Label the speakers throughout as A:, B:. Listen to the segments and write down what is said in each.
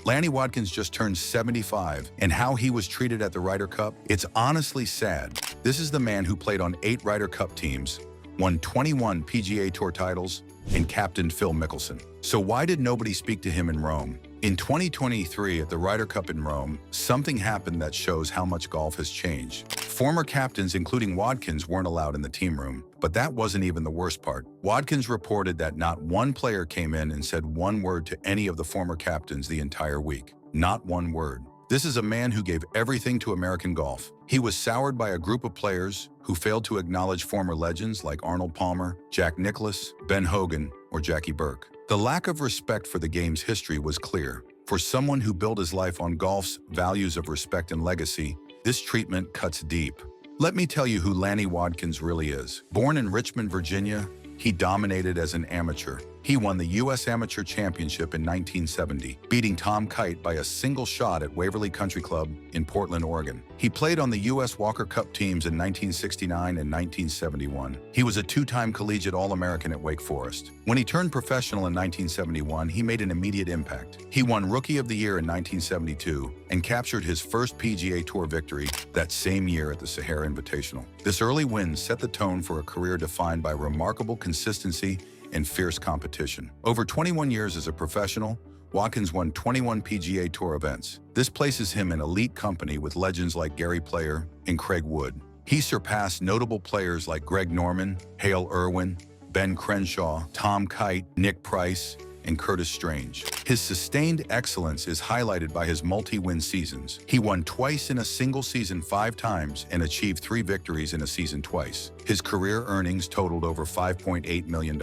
A: Lanny Wadkins just turned 75, and how he was treated at the Ryder Cup, it's honestly sad. This is the man who played on 8 Ryder Cup teams, won 21 PGA Tour titles, and captained Phil Mickelson. So why did nobody speak to him in Rome? In 2023 at the Ryder Cup in Rome, something happened that shows how much golf has changed. Former captains, including Wadkins, weren't allowed in the team room, but that wasn't even the worst part. Wadkins reported that not one player came in and said one word to any of the former captains the entire week. Not one word. This is a man who gave everything to American golf. He was soured by a group of players who failed to acknowledge former legends like Arnold Palmer, Jack Nicklaus, Ben Hogan, or Jackie Burke. The lack of respect for the game's history was clear. For someone who built his life on golf's values of respect and legacy, this treatment cuts deep. Let me tell you who Lanny Wadkins really is. Born in Richmond, Virginia, he dominated as an amateur. He won the U.S. Amateur Championship in 1970, beating Tom Kite by a single shot at Waverly Country Club in Portland, Oregon. He played on the U.S. Walker Cup teams in 1969 and 1971. He was a 2-time collegiate All-American at Wake Forest. When he turned professional in 1971, he made an immediate impact. He won Rookie of the Year in 1972 and captured his first PGA Tour victory that same year at the Sahara Invitational. This early win set the tone for a career defined by remarkable consistency and fierce competition. Over 21 years as a professional, Wadkins won 21 PGA Tour events. This places him in elite company with legends like Gary Player and Craig Wood. He surpassed notable players like Greg Norman, Hale Irwin, Ben Crenshaw, Tom Kite, Nick Price, and Curtis Strange. His sustained excellence is highlighted by his multi-win seasons. He won twice in a single season 5 times and achieved 3 victories in a season twice. His career earnings totaled over $5.8 million.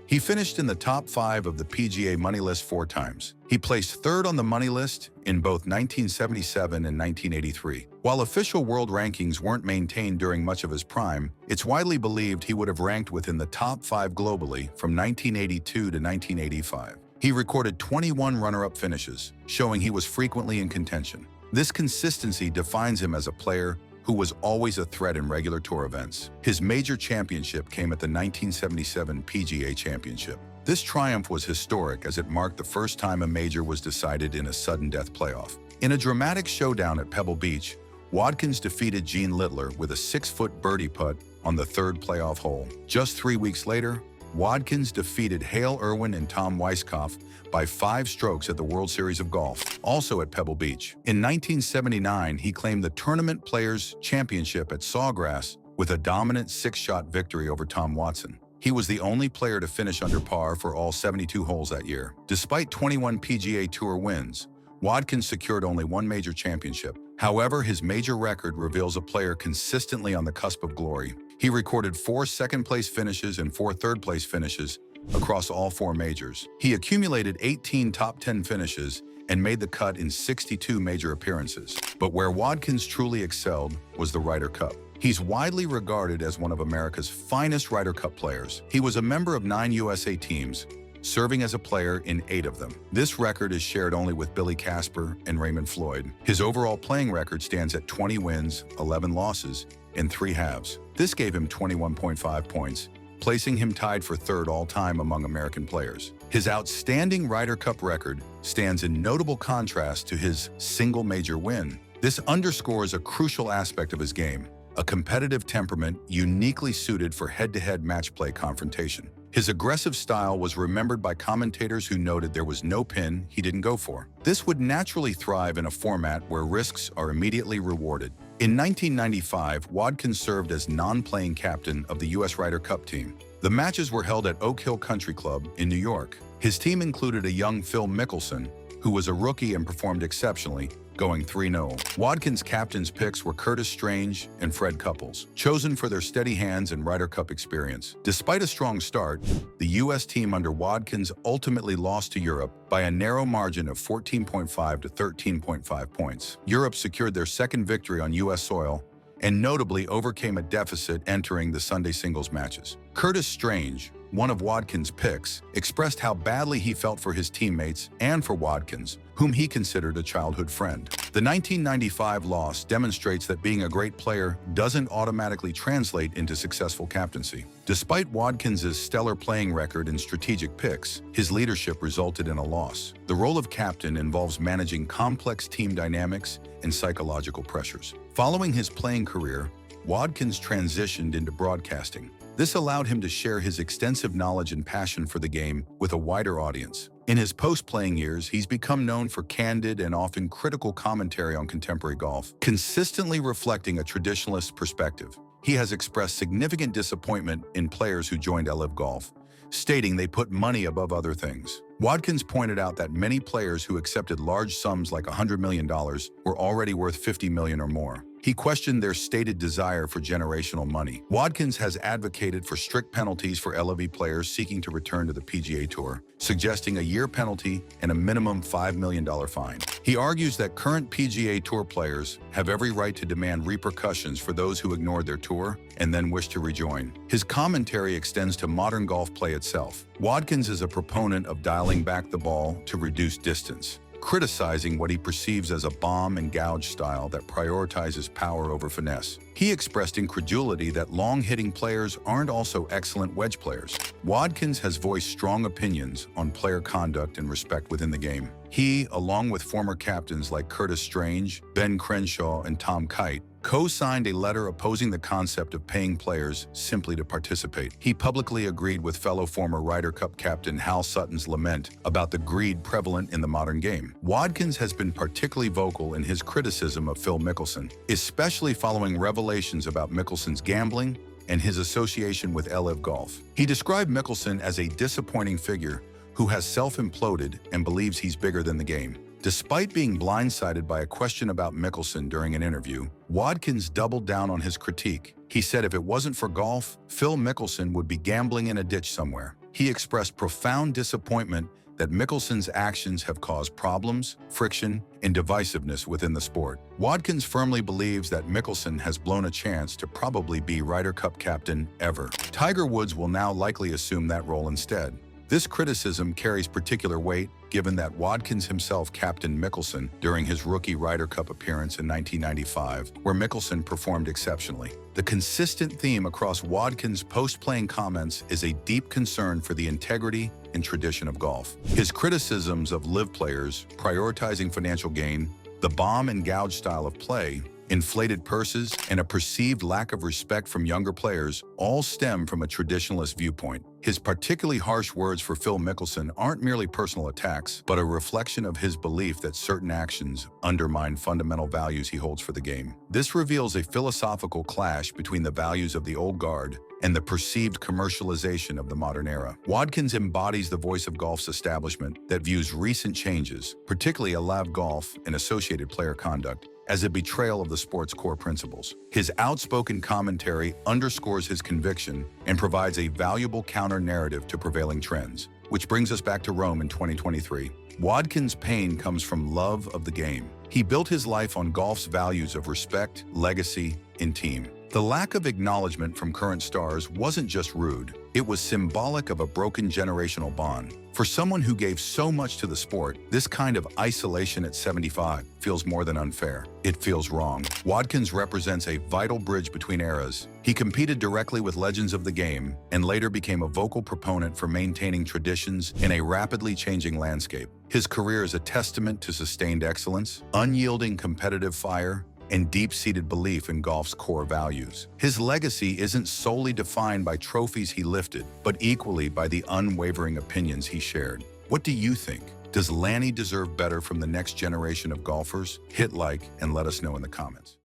A: He finished in the top 5 of the PGA money list 4 times. He placed 3rd on the money list in both 1977 and 1983. While official world rankings weren't maintained during much of his prime, it's widely believed he would have ranked within the top 5 globally from 1982 to 1985. He recorded 21 runner-up finishes, showing he was frequently in contention. This consistency defines him as a player who was always a threat in regular tour events. His major championship came at the 1977 PGA Championship. This triumph was historic as it marked the first time a major was decided in a sudden death playoff. In a dramatic showdown at Pebble Beach, Wadkins defeated Gene Littler with a 6-foot birdie putt on the 3rd playoff hole. Just 3 weeks later, Wadkins defeated Hale Irwin and Tom Weiskopf by 5 strokes at the World Series of Golf, also at Pebble Beach. In 1979, he claimed the Tournament Players' Championship at Sawgrass with a dominant 6-shot victory over Tom Watson. He was the only player to finish under par for all 72 holes that year. Despite 21 PGA Tour wins, Wadkins secured only 1 major championship. However, his major record reveals a player consistently on the cusp of glory. He recorded 4 second-place finishes and 4 third-place finishes across all 4 majors. He accumulated 18 top 10 finishes and made the cut in 62 major appearances. But where Wadkins truly excelled was the Ryder Cup. He's widely regarded as one of America's finest Ryder Cup players. He was a member of 9 USA teams, serving as a player in 8 of them. This record is shared only with Billy Casper and Raymond Floyd. His overall playing record stands at 20 wins, 11 losses, and 3 halves. This gave him 21.5 points, placing him tied for 3rd all-time among American players. His outstanding Ryder Cup record stands in notable contrast to his single major win. This underscores a crucial aspect of his game, a competitive temperament uniquely suited for head-to-head match play confrontation. His aggressive style was remembered by commentators who noted there was no pin he didn't go for. This would naturally thrive in a format where risks are immediately rewarded. In 1995, Wadkins served as non-playing captain of the U.S. Ryder Cup team. The matches were held at Oak Hill Country Club in New York. His team included a young Phil Mickelson, who was a rookie and performed exceptionally, going 3-0. Wadkins' captain's picks were Curtis Strange and Fred Couples, chosen for their steady hands and Ryder Cup experience. Despite a strong start, the U.S. team under Wadkins ultimately lost to Europe by a narrow margin of 14.5 to 13.5 points. Europe secured their 2nd victory on U.S. soil and notably overcame a deficit entering the Sunday singles matches. Curtis Strange, one of Wadkins' picks, expressed how badly he felt for his teammates and for Wadkins, whom he considered a childhood friend. The 1995 loss demonstrates that being a great player doesn't automatically translate into successful captaincy. Despite Wadkins' stellar playing record and strategic picks, his leadership resulted in a loss. The role of captain involves managing complex team dynamics and psychological pressures. Following his playing career, Wadkins transitioned into broadcasting. This allowed him to share his extensive knowledge and passion for the game with a wider audience. In his post-playing years, he's become known for candid and often critical commentary on contemporary golf, consistently reflecting a traditionalist perspective. He has expressed significant disappointment in players who joined LIV Golf, stating they put money above other things. Wadkins pointed out that many players who accepted large sums like $100 million were already worth $50 million or more. He questioned their stated desire for generational money. Wadkins has advocated for strict penalties for LIV players seeking to return to the PGA Tour, suggesting a year penalty and a minimum $5 million fine. He argues that current PGA Tour players have every right to demand repercussions for those who ignored their tour and then wish to rejoin. His commentary extends to modern golf play itself. Wadkins is a proponent of dialing back the ball to reduce distance, criticizing what he perceives as a bomb and gouge style that prioritizes power over finesse. He expressed incredulity that long-hitting players aren't also excellent wedge players. Wadkins has voiced strong opinions on player conduct and respect within the game. He, along with former captains like Curtis Strange, Ben Crenshaw, and Tom Kite, co-signed a letter opposing the concept of paying players simply to participate. He publicly agreed with fellow former Ryder Cup captain Hal Sutton's lament about the greed prevalent in the modern game. Wadkins has been particularly vocal in his criticism of Phil Mickelson, especially following revelations about Mickelson's gambling and his association with LIV Golf. He described Mickelson as a disappointing figure who has self-imploded and believes he's bigger than the game. Despite being blindsided by a question about Mickelson during an interview, Wadkins doubled down on his critique. He said if it wasn't for golf, Phil Mickelson would be gambling in a ditch somewhere. He expressed profound disappointment that Mickelson's actions have caused problems, friction, and divisiveness within the sport. Wadkins firmly believes that Mickelson has blown a chance to probably be Ryder Cup captain ever. Tiger Woods will now likely assume that role instead. This criticism carries particular weight given that Wadkins himself captained Mickelson during his rookie Ryder Cup appearance in 1995, where Mickelson performed exceptionally. The consistent theme across Wadkins' post-playing comments is a deep concern for the integrity and tradition of golf. His criticisms of LIV players prioritizing financial gain, the bomb and gouge style of play, inflated purses, and a perceived lack of respect from younger players all stem from a traditionalist viewpoint. His particularly harsh words for Phil Mickelson aren't merely personal attacks, but a reflection of his belief that certain actions undermine fundamental values he holds for the game. This reveals a philosophical clash between the values of the old guard and the perceived commercialization of the modern era. Wadkins embodies the voice of golf's establishment that views recent changes, particularly LIV Golf and associated player conduct, as a betrayal of the sport's core principles. His outspoken commentary underscores his conviction and provides a valuable counter-narrative to prevailing trends. Which brings us back to Rome in 2023. Wadkins' pain comes from love of the game. He built his life on golf's values of respect, legacy, and team. The lack of acknowledgement from current stars wasn't just rude, it was symbolic of a broken generational bond. For someone who gave so much to the sport, this kind of isolation at 75 feels more than unfair. It feels wrong. Wadkins represents a vital bridge between eras. He competed directly with legends of the game and later became a vocal proponent for maintaining traditions in a rapidly changing landscape. His career is a testament to sustained excellence, unyielding competitive fire, and deep-seated belief in golf's core values. His legacy isn't solely defined by trophies he lifted, but equally by the unwavering opinions he shared. What do you think? Does Lanny deserve better from the next generation of golfers? Hit like and let us know in the comments.